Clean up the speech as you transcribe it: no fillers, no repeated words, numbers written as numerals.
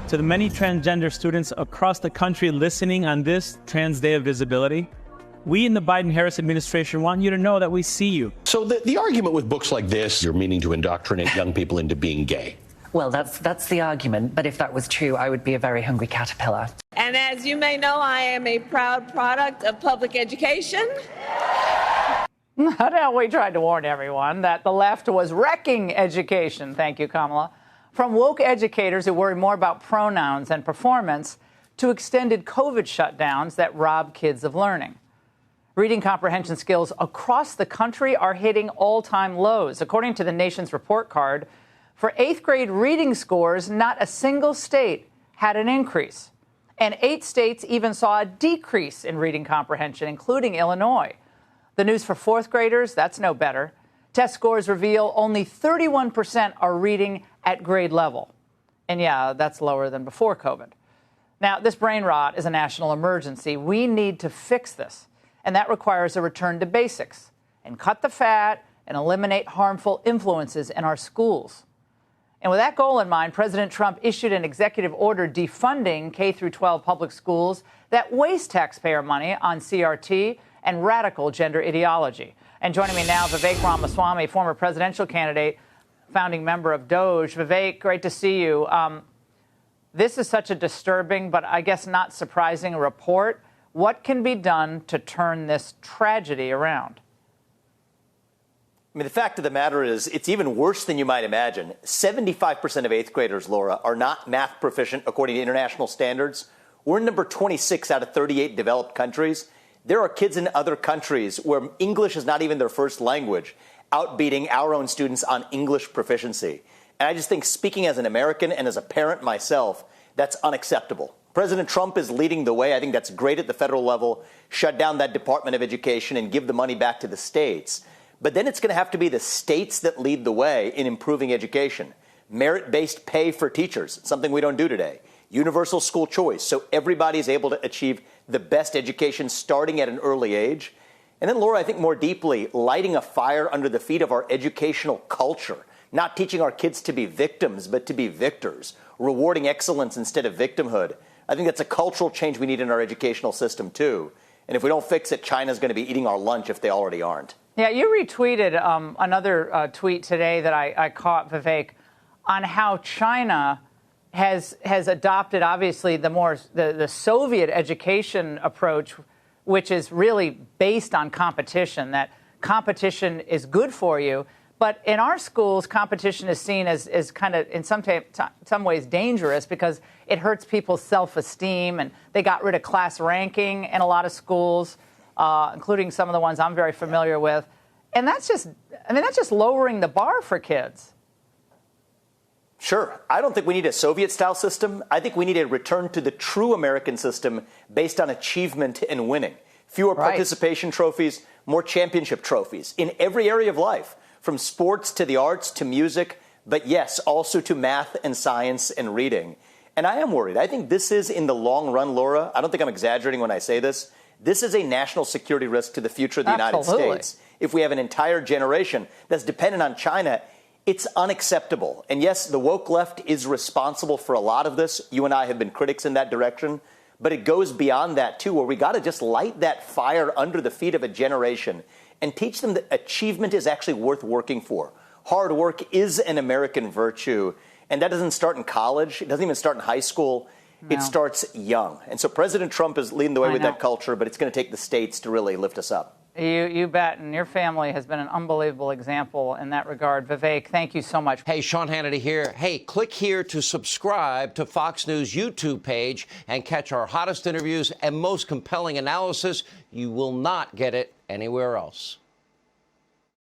To the many transgender students across the country listening on this Trans Day of Visibility, we in the Biden-Harris administration want you to know that we see you. So the argument with books like this, you're meaning to indoctrinate young people into being gay. Well, that's the argument, but if that was true, I would be a very hungry caterpillar. And as you may know, I am a proud product of public education. Now, we tried to warn everyone that the left was wrecking education. Thank you, Kamala. From woke educators who worry more about pronouns and performance to extended COVID shutdowns that rob kids of learning. Reading comprehension skills across the country are hitting all-time lows. According to the nation's report card, for 8th grade reading scores, not a single state had an increase. And 8 states even saw a decrease in reading comprehension, including Illinois. The news for 4th graders, that's no better. Test scores reveal only 31% are reading at grade level. And yeah, that's lower than before COVID. Now, this brain rot is a national emergency. We need to fix this. And that requires a return to basics and cut the fat and eliminate harmful influences in our schools. And with that goal in mind, President Trump issued an executive order defunding K-12 public schools that waste taxpayer money on CRT and radical gender ideology. And joining me now, Vivek Ramaswamy, former presidential candidate, founding member of DOJ. Vivek, great to see you. This is such a disturbing, but I guess not surprising report. What can be done to turn this tragedy around? I mean, the fact of the matter is it's even worse than you might imagine. 75% of 8th graders, Laura, are not math proficient according to international standards. We're number 26 out of 38 developed countries. There are kids in other countries where English is not even their first language, outbeating our own students on English proficiency. And I just think, speaking as an American and as a parent myself, that's unacceptable. President Trump is leading the way. I think that's great at the federal level. Shut down that Department of Education and give the money back to the states. But then it's going to have to be the states that lead the way in improving education. Merit-based pay for teachers, something we don't do today. Universal school choice, so everybody is able to achieve the best education starting at an early age. And then, Laura, I think more deeply, lighting a fire under the feet of our educational culture, not teaching our kids to be victims, but to be victors, rewarding excellence instead of victimhood. I think that's a cultural change we need in our educational system, too. And if we don't fix it, China's going to be eating our lunch if they already aren't. Yeah, you retweeted another tweet today that I caught, Vivek, on how China has adopted, obviously, the Soviet education approach, which is really based on competition, that competition is good for you. But in our schools, competition is seen as kind of, in some ways, dangerous because it hurts people's self-esteem, and they got rid of class ranking in a lot of schools, including some of the ones I'm very familiar with. And that's just lowering the bar for kids. Sure. I don't think we need a Soviet-style system. I think we need a return to the true American system based on achievement and winning. Fewer participation trophies, more championship trophies in every area of life, from sports to the arts to music, but yes, also to math and science and reading. And I am worried. I think this is, in the long run, Laura, I don't think I'm exaggerating when I say this, this is a national security risk to the future of the United States. If we have an entire generation that's dependent on China, it's unacceptable. And yes, the woke left is responsible for a lot of this. You and I have been critics in that direction. But it goes beyond that, too, where we got to just light that fire under the feet of a generation and teach them that achievement is actually worth working for. Hard work is an American virtue. And that doesn't start in college. It doesn't even start in high school. No. It starts young. And so President Trump is leading the way with that culture, but it's going to take the states to really lift us up. You bet. And your family has been an unbelievable example in that regard. Vivek, thank you so much. Hey, Sean Hannity here. Hey, click here to subscribe to Fox News YouTube page and catch our hottest interviews and most compelling analysis. You will not get it anywhere else.